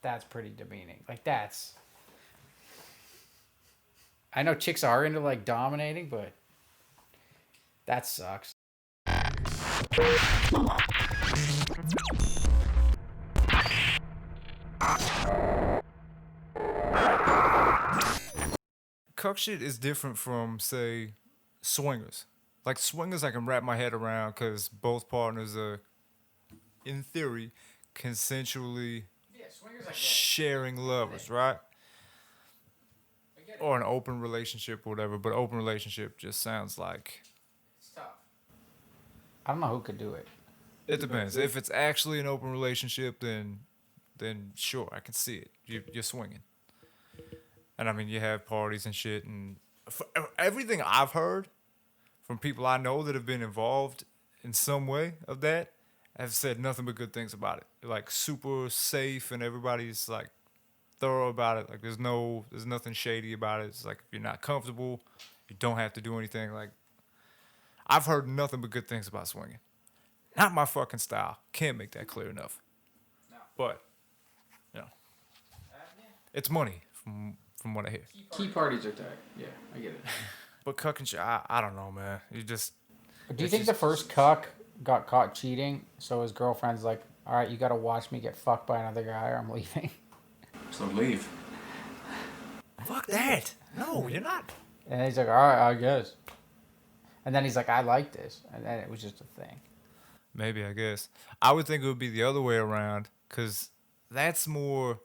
That's pretty demeaning. Like that's. I know chicks are into like dominating, but that sucks. Cuck shit is different from, say, swingers. Like swingers, I can wrap my head around because both partners are, in theory, consensually sharing lovers, right? Or an open relationship or whatever. But open relationship just sounds like It's tough. I don't know who could do it. it depends. If it's actually an open relationship, then sure, I can see it. You're swinging, and I mean you have parties and shit, and everything I've heard from people I know that have been involved in some way of that have said nothing but good things about it. Like super safe, and everybody's like thorough about it. Like there's nothing shady about it. It's like if you're not comfortable, you don't have to do anything. Like I've heard nothing but good things about swinging. Not my fucking style. Can't make that clear enough. No. But you know, it's money from what I hear. Key parties are tight. Yeah, I get it. But cuck and shit, I don't know, man. You just. Do you think the first cuck got caught cheating, so his girlfriend's like, "All right, you got to watch me get fucked by another guy, or I'm leaving." So leave. Fuck that. No, you're not. And he's like, "All right, I guess." And then he's like, "I like this," and then it was just a thing. Maybe, I guess. I would think it would be the other way around, because that's more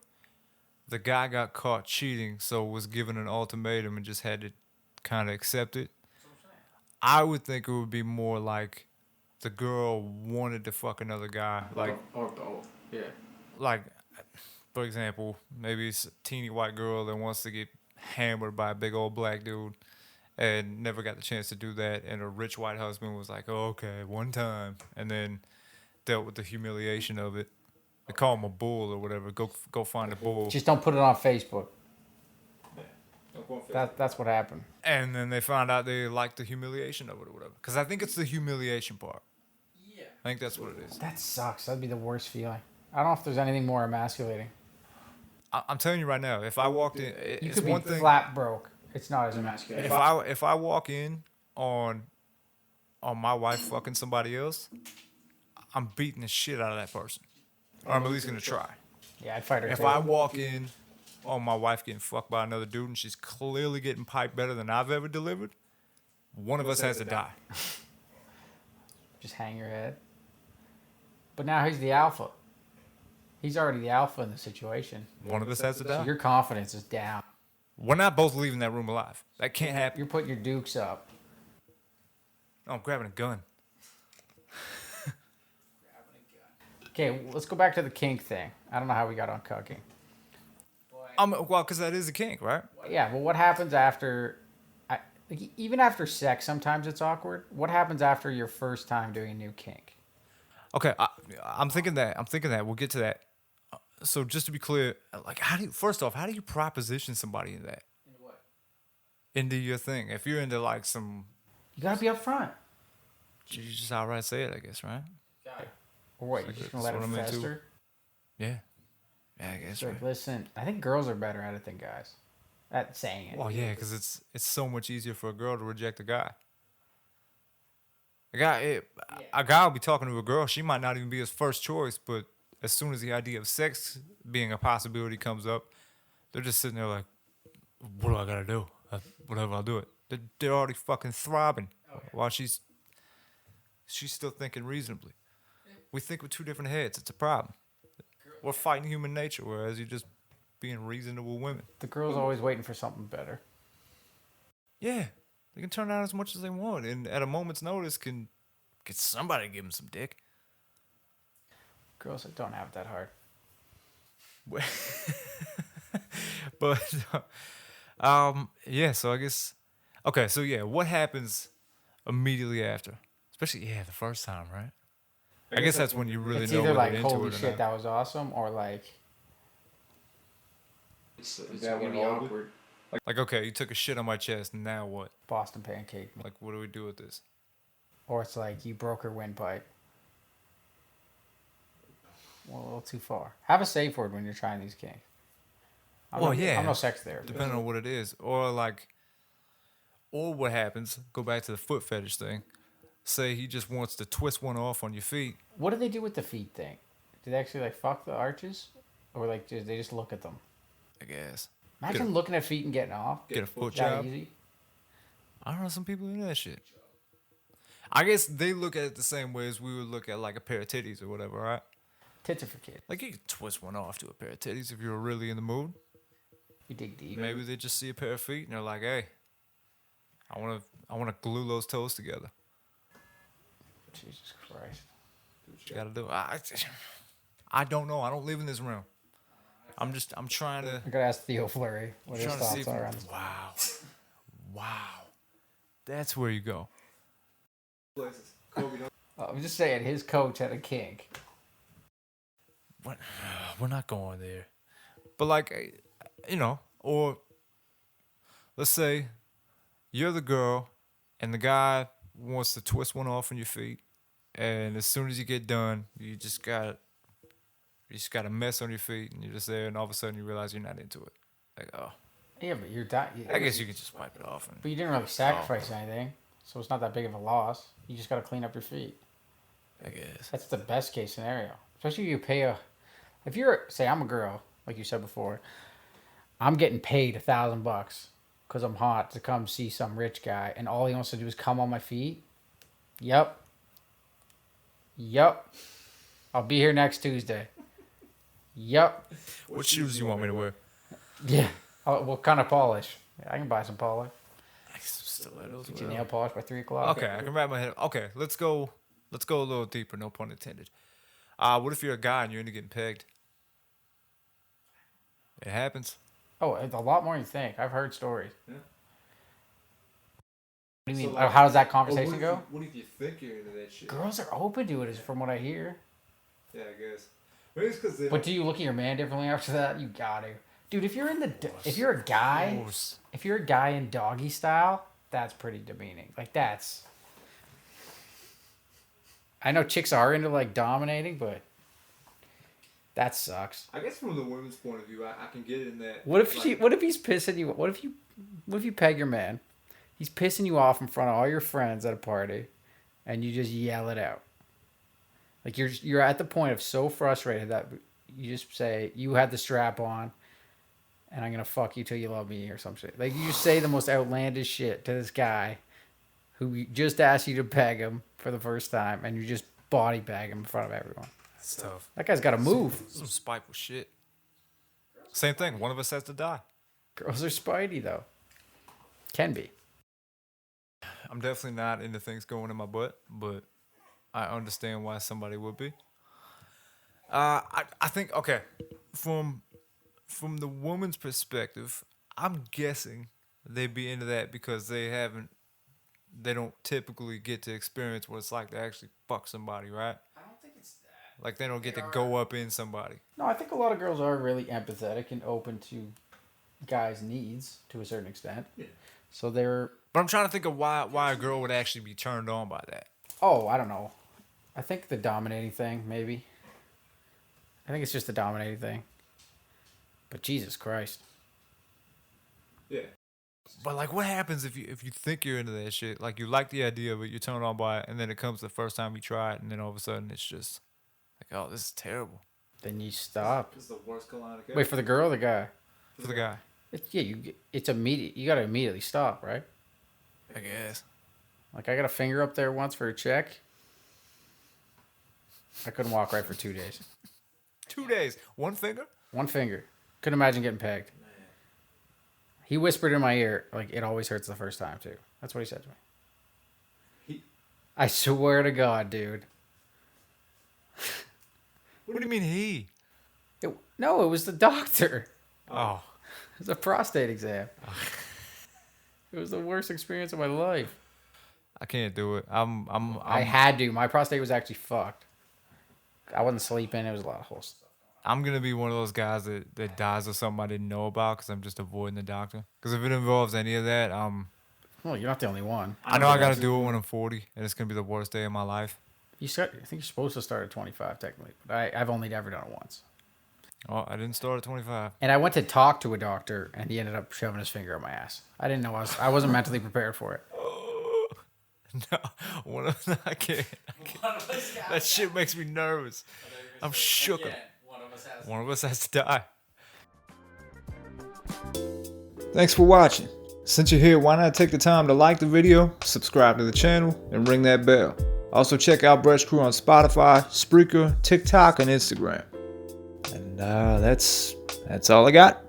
the guy got caught cheating, so was given an ultimatum and just had to kind of accept it. I would think it would be more like the girl wanted to fuck another guy. Like, or both. Yeah. like, for example, maybe it's a teeny white girl that wants to get hammered by a big old black dude and never got the chance to do that, and a rich white husband was like, oh, okay, one time, and then dealt with the humiliation of it. They call him a bull or whatever. Go find a bull. Just don't put it on Facebook. That's what happened. And then they found out they liked the humiliation of it or whatever. Because I think it's the humiliation part. Yeah. I think that's what it is. That sucks. That'd be the worst feeling. I don't know if there's anything more emasculating. I'm telling you right now, if I walked in, You it's could be one thing. flat broke. It's not as emasculating. If I walk in on my wife fucking somebody else, I'm beating the shit out of that person, or I'm at least gonna try. Yeah, I'd fight her. If too. I walk in on my wife getting fucked by another dude and she's clearly getting piped better than I've ever delivered, one of us has to die. Just hang your head. But now he's the alpha. He's already the alpha in the situation. One of us has to So die. your confidence is down. We're not both leaving that room alive. That can't happen. You're putting your dukes up. No, I'm grabbing a gun. Okay, let's go back to the kink thing. I don't know how we got on cucking. Well, because that is a kink, right? Yeah, well, what happens after... like, even after sex, sometimes it's awkward. What happens after your first time doing a new kink? Okay, I'm thinking that. We'll get to that. So just to be clear, like, first off, how do you proposition somebody in that? Into what? Into your thing. If you're into like some, You gotta be up front. you just outright say it, I guess, right? Or what, you're just gonna let That's it what I'm into. fester? Yeah. Yeah, I guess, Like, right. listen, I think girls are better at it than guys. At saying it. Well, yeah, because it's so much easier for a girl to reject a guy. A guy will be talking to a girl. She might not even be his first choice, but as soon as the idea of sex being a possibility comes up, they're just sitting there like, what do I gotta do? Whatever, I'll do it. They're already fucking throbbing while she's still thinking reasonably. We think with two different heads. It's a problem. We're fighting human nature, whereas you're just being reasonable women. The girl's always waiting for something better. Yeah, they can turn out as much as they want, and at a moment's notice can get somebody to give them some dick. Girls that don't have it that hard. But yeah. So I guess okay. So yeah, what happens immediately after? Especially the first time, right? I guess that's when you really It's know either whether like, you're into holy it or shit, not. that was awesome, or like, it's gonna be awkward. Like, okay, you took a shit on my chest, and now what? Boston pancake. Like, what do we do with this? Or it's like, you broke her windpipe. well, a little too far. Have a safe word when you're trying these kinks. Yeah. I'm no sex therapist. Depending on what it is, or what happens. Go back to the foot fetish thing. Say he just wants to twist one off on your feet. What do they do with the feet thing? Do they actually like fuck the arches, or like they just look at them? I guess. Imagine looking at feet and getting off. Get a foot That job. easy. I don't know. Some people do that shit. I guess they look at it the same way as we would look at like a pair of titties or whatever, right? Tits are for kids. Like you could twist one off to a pair of titties if you were really in the mood. You dig deep. Maybe they just see a pair of feet and they're like, "Hey, I want to glue those toes together." Jesus Christ. You gotta do it. I don't know. I don't live in this realm. I'm trying to. I gotta ask Theo Fleury what his Trying to see thoughts if are on this. Wow. That's where you go. I'm just saying, his coach had a kink. What? We're not going there. But like, or let's say you're the girl and the guy wants to twist one off on your feet, and as soon as you get done, you just got a mess on your feet, and you're just there, and all of a sudden you realize you're not into it. Like, oh, Yeah, but you're I guess you can just wipe it off. But you didn't really sacrifice anything, so it's not that big of a loss. You just gotta clean up your feet. I guess. That's the best case scenario. Especially if you pay say I'm a girl, like you said before, I'm getting paid $1,000 because I'm hot to come see some rich guy, and all he wants to do is come on my feet. Yep. I'll be here next Tuesday. Yep. What shoes do you want me to wear? Yeah. Oh, what kind of polish? I can buy some polish. Stilettos. Get your nail polish by 3 o'clock. Okay, I can wrap my head. Okay, let's go a little deeper. No pun intended. What if you're a guy and you're into getting pegged? It happens. Oh, it's a lot more than you think. I've heard stories. Yeah. What do you mean? How does that conversation go? What if you think you're into that shit? Girls are open to it, is from what I hear. Yeah, I guess. Maybe it's because But do you look at your man differently after that? You got to, dude. If you're a guy, if you're a guy in doggy style, that's pretty demeaning. Like that's. I know chicks are into like dominating, but that sucks. I guess from the women's point of view, I can get in that. What if he's pissing you? What if you peg your man? He's pissing you off in front of all your friends at a party, and you just yell it out. Like you're at the point of so frustrated that you just say you had the strap on, and I'm gonna fuck you till you love me or some shit. Like you just say the most outlandish shit to this guy, who just asked you to peg him for the first time, and you just body bag him in front of everyone. That's tough. That guy's got to move. Some spiteful shit. Same thing. One of us has to die. Girls are spidey though. Can be. I'm definitely not into things going in my butt, but I understand why somebody would be. I think okay, from the woman's perspective, I'm guessing they'd be into that because they don't typically get to experience what it's like to actually fuck somebody, right? I don't think it's that. Like they don't get to go up in somebody. No, I think a lot of girls are really empathetic and open to guys' needs to a certain extent. Yeah. So they're. But I'm trying to think of why a girl would actually be turned on by that. Oh, I don't know. I think the dominating thing, maybe. I think it's just the dominating thing. But Jesus Christ. Yeah. But like, what happens if you think you're into that shit? Like, you like the idea of it, you're turned on by it, and then it comes the first time you try it, and then all of a sudden it's just like, oh, this is terrible. Then you stop. This is the worst colonic ever. Wait, for the girl or the guy? For the guy. It's immediate. You gotta immediately stop, right? I guess. Like I got a finger up there once for a check. I couldn't walk right for 2 days. 2 days. One finger? One finger. Couldn't imagine getting pegged. He whispered in my ear, like, it always hurts the first time, too. That's what he said to me. I swear to God, dude. What do you mean he? No, it was the doctor. Oh. It was a prostate exam. It was the worst experience of my life. I can't do it. I had to. My prostate was actually fucked. I wasn't sleeping. It was a lot of whole stuff. I'm going to be one of those guys that dies of something I didn't know about because I'm just avoiding the doctor. Because if it involves any of that, Well, you're not the only one. I know I got to do it when I'm 40, and it's going to be the worst day of my life. I think you're supposed to start at 25 technically, but I've only ever done it once. Oh, I didn't start at 25. And I went to talk to a doctor, and he ended up shoving his finger up my ass. I didn't know I wasn't mentally prepared for it. No, I can't. That shit makes me nervous. I'm shook. One of us has to die. Thanks for watching. Since you're here, why not take the time to like the video, subscribe to the channel, and ring that bell. Also check out Brett's Crew on Spotify, Spreaker, TikTok, and Instagram. And that's all I got.